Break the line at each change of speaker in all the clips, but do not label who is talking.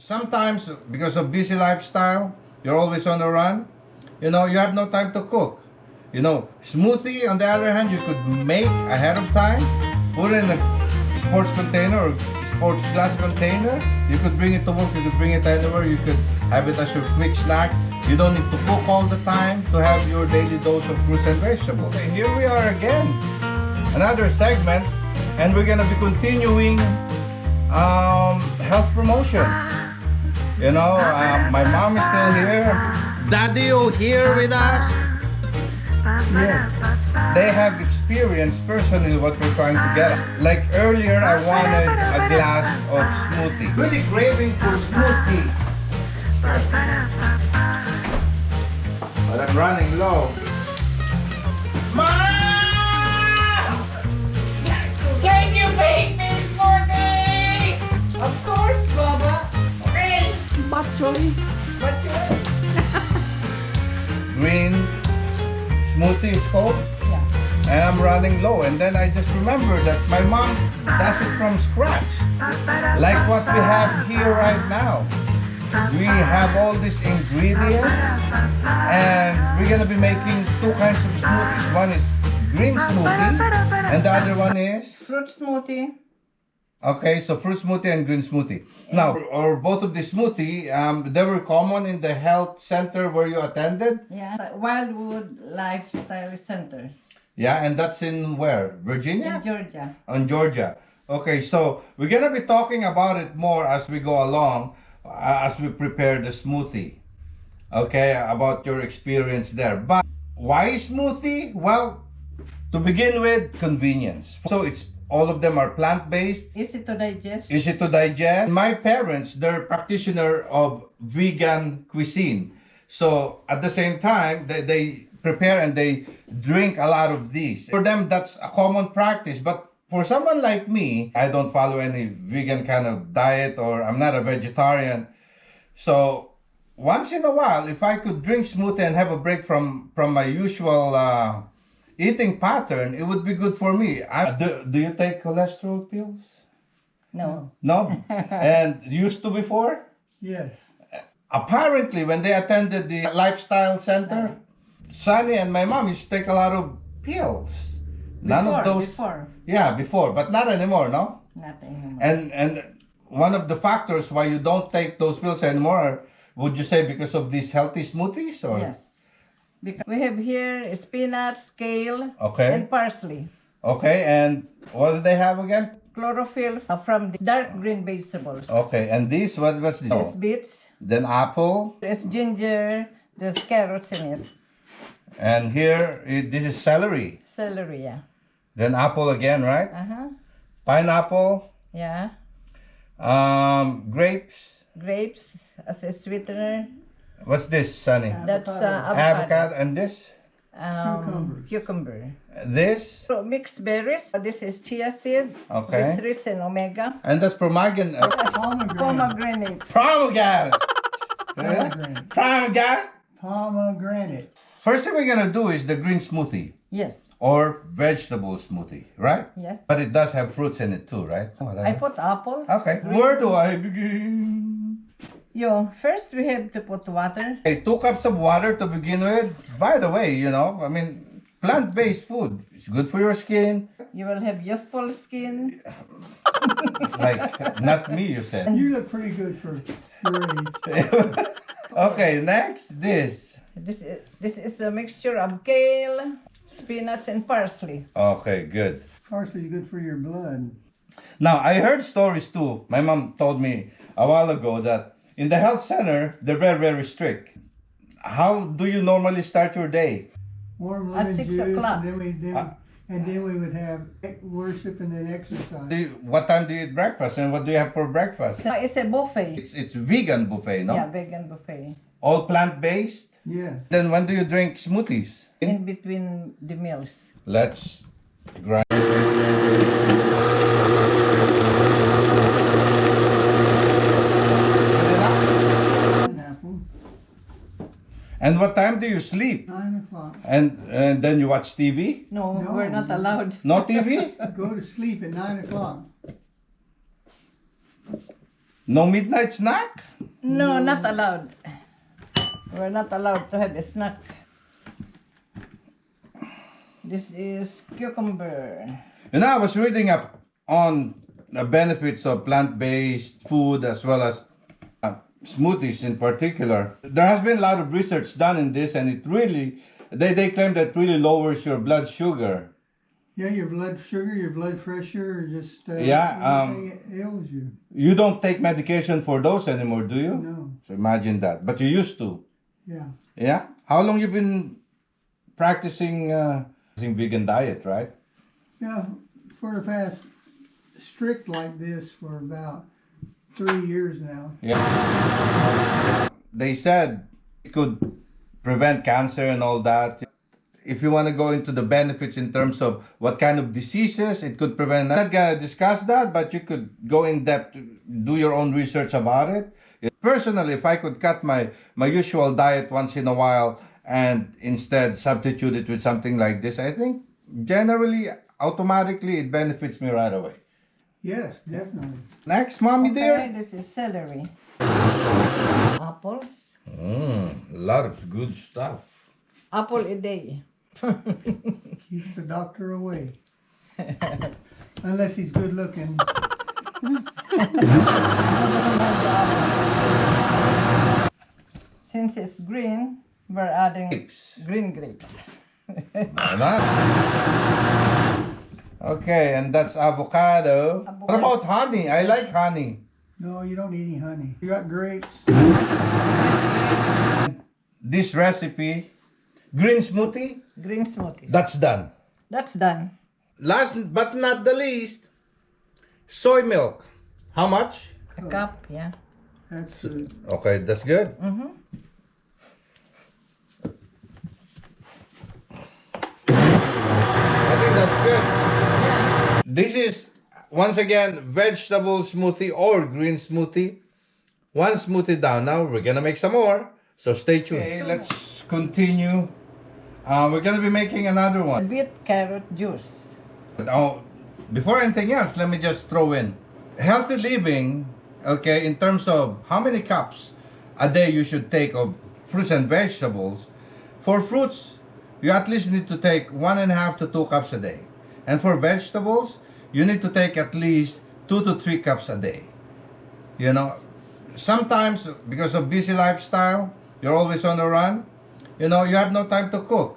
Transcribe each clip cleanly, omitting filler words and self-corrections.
sometimes because of busy lifestyle, you're always on the run. You know, you have no time to cook. You know, smoothie on the other hand, you could make ahead of time, put it in a sports container or sports glass container. You could bring it to work, you could bring it anywhere, you could have it as your quick snack. You don't need to cook all the time to have your daily dose of fruits and vegetables. Okay, here we are again, another segment, and we're gonna be continuing health promotion. You know, my mom is still here. Daddy-o here with us.
Yes.
They have experienced personally what we're trying to get. Like earlier, I wanted a glass of smoothie. Really craving for smoothie. But I'm running low. Mom!
Can you make me smoothie? Of course, Baba. Okay.
Actually,
Green smoothie is called.
yeah.
And I'm running low. And then I just remember that my mom does it from scratch. Like what we have here right now. We have all these ingredients and we're gonna be making two kinds of smoothies. One is green smoothie and the other one is,
Fruit smoothie.
okay, so fruit smoothie and green smoothie. Now, or both of the smoothie, they were common in the health center where you attended.
Yeah. Wildwood Lifestyle Center
Yeah, and that's in where? Virginia?
in Georgia.
On Georgia. Okay, so we're gonna be talking about it more as we go along, as we prepare the smoothie. Okay, about your experience there. But why smoothie? Well, to begin with, convenience. So it's all of them are plant-based,
Easy to digest.
easy to digest. My parents, they're practitioner of vegan cuisine. So at the same time, they prepare and they drink a lot of these. For them, that's a common practice. But for someone like me, I don't follow any vegan kind of diet or I'm not a vegetarian. So once in a while, if I could drink smoothie and have a break from my usual eating pattern, it would be good for me. Do you take cholesterol pills?
No.
No? And used to before?
Yes.
Apparently, when they attended the lifestyle center, Sunny and my mom used to take a lot of pills. None of those.
Before.
Yeah, before, but not anymore, no?
Not anymore.
And one of the factors why you don't take those pills anymore, would you say because of these healthy smoothies or?
Yes. Because we have here spinach, kale,
Okay.
and parsley.
Okay, and what do they have again?
Chlorophyll from the dark green vegetables.
Okay, and these, what's this?
There's beets,
Then apple,
there's ginger, there's carrots in it.
and here, this is celery.
Celery, yeah.
Then apple again, right?
Uh-huh.
Pineapple,
Yeah.
grapes.
Grapes as a sweetener.
What's this, Sunny?
That's avocado.
Avocado, and this?
Cucumber.
This?
So, mixed berries. This is chia seed.
Okay.
It's rich in omega.
And that's pomegranate.
Pomegranate.
Pomegranate.
Pomegranate.
Pomegranate.
Pomegranate.
First thing we're gonna do is the green smoothie
Yes.
or vegetable smoothie, right?
Yes.
But it does have fruits in it too, right?
I put apple.
Okay. Where do I begin?
First we have to put water.
Okay, 2 cups of water to begin with. By the way, you know, I mean, plant-based food is good for your skin.
You will have useful skin.
Like, not me, you said.
You look pretty good for your age.
Okay, next, this.
This is a mixture of kale, spinach, and parsley.
Okay, good.
Parsley is good for your blood.
Now, I heard stories too. My mom told me a while ago that in the health center, they're very, very strict. How do you normally start your day?
Warm
At
lemon
6
juice,
o'clock.
and then we would have worship and then exercise.
What time do you eat breakfast and what do you have for breakfast?
So it's a buffet.
It's vegan buffet, no?
Yeah, vegan buffet.
All plant-based?
Yes.
Then when do you drink smoothies?
In between the meals.
Let's grind.
Apple.
And what time do you sleep?
9 o'clock.
And then you watch TV?
No,
No.
we're not allowed.
No TV?
Go to sleep at 9 o'clock.
No midnight snack?
No, not allowed. We're not allowed to have a snack. This is cucumber.
And I was reading up on the benefits of plant-based food as well as smoothies in particular. There has been a lot of research done in this, and it really, they claim that really lowers your blood sugar.
Yeah, your blood sugar, your blood pressure, just
Yeah,
it ails you.
You don't take medication for those anymore, do you?
No.
So imagine that. But you used to.
Yeah.
Yeah? How long you been practicing vegan diet, right?
Yeah, for the past strict like this for about 3 years now.
Yeah. They said it could prevent cancer and all that. If you want to go into the benefits in terms of what kind of diseases it could prevent, I'm not going to discuss that, but you could go in depth, do your own research about it. Personally, if I could cut my usual diet once in a while and instead substitute it with something like this, I think generally, automatically, it benefits me right away.
Yes, definitely.
Next, mommy
Okay,
dear.
this is celery. Apples.
A lot of good stuff.
Apple a day.
Keeps the doctor away. Unless he's good looking.
Since it's green, we're adding
Grapes.
green grapes.
Okay, and that's avocado. What about honey? I like honey.
No, you don't need any honey. You got grapes.
This recipe, green smoothie,
Green smoothie.
that's done.
That's done.
Last but not the least, soy milk. How much?
A cup, yeah.
That's good.
Okay, that's good. I think that's good. This is, once again, vegetable smoothie or green smoothie. One smoothie down. Now we're gonna make some more, so stay tuned. Okay, let's continue. We're gonna be making another one.
Beet carrot juice.
But before anything else, let me just throw in healthy living. Okay, in terms of how many cups a day you should take of fruits and vegetables. For fruits, you at least need to take 1.5 to 2 cups a day, and for vegetables, you need to take at least 2 to 3 cups a day. You know, sometimes because of busy lifestyle, you're always on the run. You know, you have no time to cook.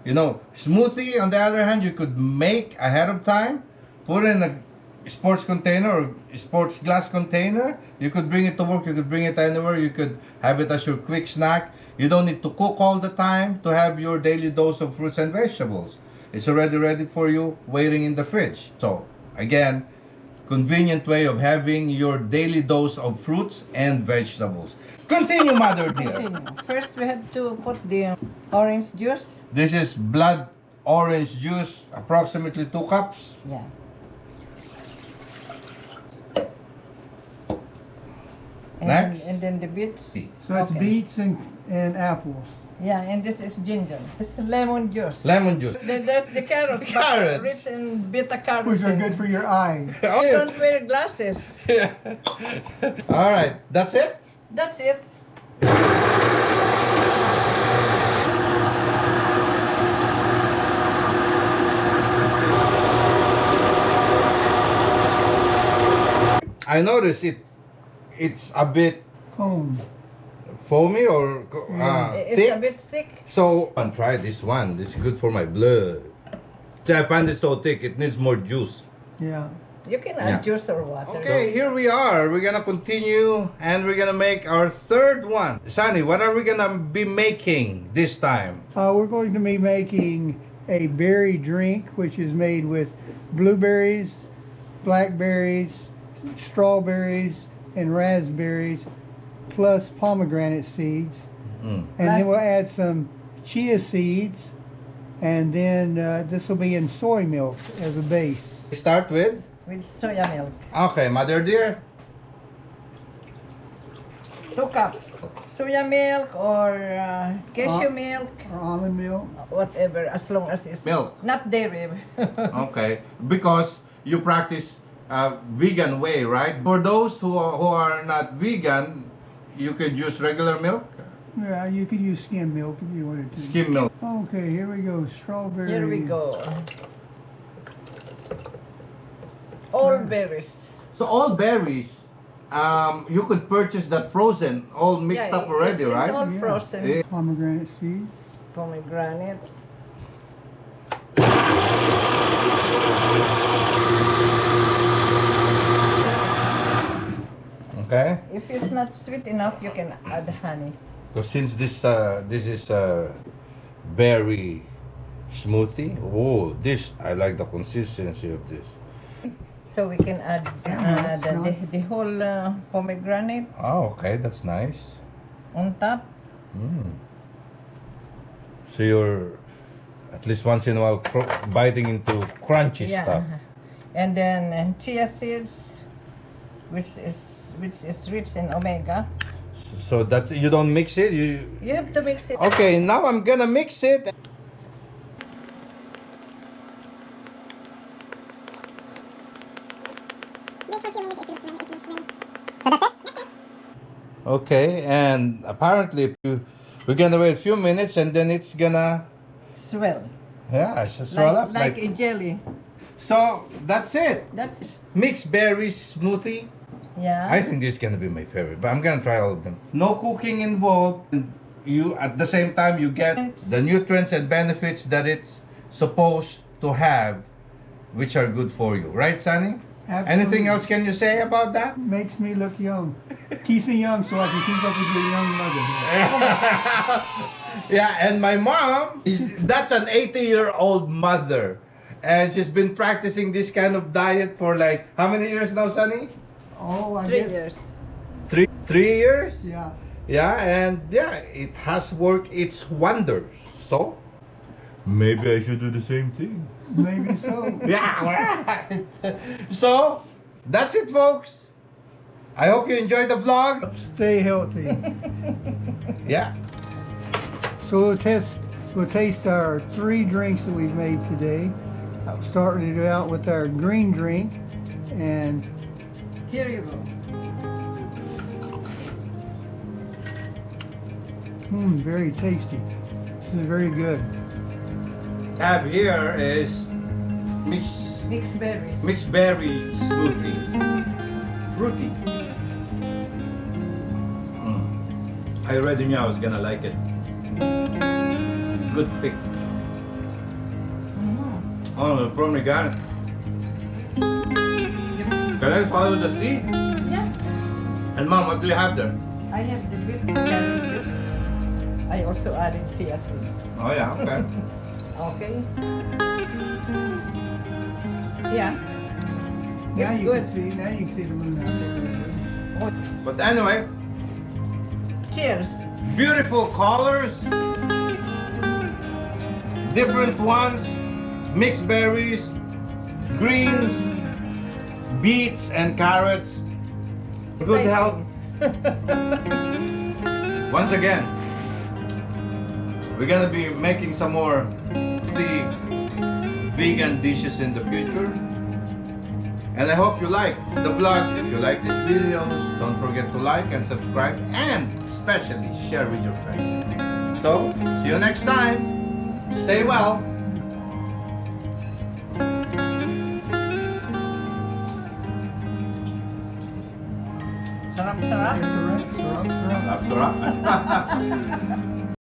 You know, smoothie, on the other hand, you could make ahead of time, put in a sports container or sports glass container. You could bring it to work, you could bring it anywhere, you could have it as your quick snack. You don't need to cook all the time to have your daily dose of fruits and vegetables. It's already ready for you, waiting in the fridge. So, again, convenient way of having your daily dose of fruits and vegetables. Continue, mother dear.
Continue. First, we have to put the orange juice.
This is blood orange juice, approximately 2 cups.
Yeah.
Next.
And then the beets.
So it's
Okay.
beets and apples.
Yeah, and this is ginger. It's lemon juice.
Lemon juice.
Then there's the carrots. but
Carrots.
Rich in beta carotene.
Which are good for your eyes.
Don't wear glasses.
All right, that's it.
That's it.
I noticed it's a bit
Foam.
foamy or
It's
thick.
a bit thick.
So, try this one. This is good for my blood. See, I find it so thick. It needs more juice.
Yeah.
You can
Yeah.
add juice or water.
Okay, here we are. We're gonna continue and we're gonna make our third one. Sunny, what are we gonna be making this time?
We're going to be making a berry drink, which is made with blueberries, blackberries, strawberries, and raspberries, plus pomegranate seeds. And then we'll add some chia seeds, and then this will be in soy milk as a base.
Start with?
With soya milk.
Okay, mother dear.
2 cups. Soya milk or cashew milk.
Or almond milk.
Whatever, as long as it's
Milk.
not dairy.
Okay, because you practice vegan way, right? For those who are not vegan, you could use regular milk.
Yeah, you could use skim milk if you wanted to.
Skim milk.
Okay, here we go. Strawberry.
Here we go. All berries.
So all berries, you could purchase that frozen, all mixed up already,
it's
right?
all
Yeah.
frozen.
Yeah.
Pomegranate seeds.
Pomegranate.
Okay.
If it's not sweet enough, you can add honey.
So since this is a berry smoothie, oh, this I like the consistency of this.
So we can add the whole pomegranate
Oh, okay, that's nice.
on top.
So you're at least once in a while biting into crunchy stuff.
And then chia seeds, which is rich in omega.
So that's, you don't mix it.
You have to mix it.
Okay, now I'm gonna mix it. Okay, and apparently we're gonna wait a few minutes and then it's gonna,
Swell.
yeah, swell up.
Like a jelly.
So that's it.
That's it.
Mixed berries smoothie.
Yeah.
I think this is gonna be my favorite, but I'm gonna try all of them. No cooking involved. You at the same time you get the nutrients and benefits that it's supposed to have, which are good for you, right, Sunny?
Absolutely.
Anything else can you say about that?
Makes me look young. Keeps me young so I can keep up with your young mother.
Yeah, and my mom that's an 80-year-old mother, and she's been practicing this kind of diet for like how many years now, Sunny?
Oh, I
3
guess.
years.
3 years?
Yeah.
Yeah, and yeah, it has worked its wonders. So maybe I should do the same thing.
Maybe so.
Yeah, right. So that's it, folks. I hope you enjoyed the vlog.
Stay healthy.
Yeah.
So we'll taste our 3 drinks that we've made today. Starting it out with our green drink, and
Here you go.
very tasty. This is very good.
Have here is mixed
Mixed berries.
berry smoothie. Fruity. I already knew I was gonna like it. Good pick. Oh, the pomegranate. Can I swallow the seed?
Yeah.
And Mom, what do you have there?
I have the beet carrot juice. I also added chia seeds.
Oh yeah, okay.
Okay. Yeah.
Now
It's
you
good.
can see. Now you can see the moon out there.
But anyway,
Cheers.
beautiful colors, different ones, mixed berries, greens, beets and carrots. Good
Tasty.
health. Once again, we're gonna be making some more healthy vegan dishes in the future. And I hope you like the vlog. If you like these videos, don't forget to like and subscribe, and especially share with your friends. So, see you next time. Stay well.
Sarap, sarap.
Sarap, sarap, sarap.
Sarap, sarap.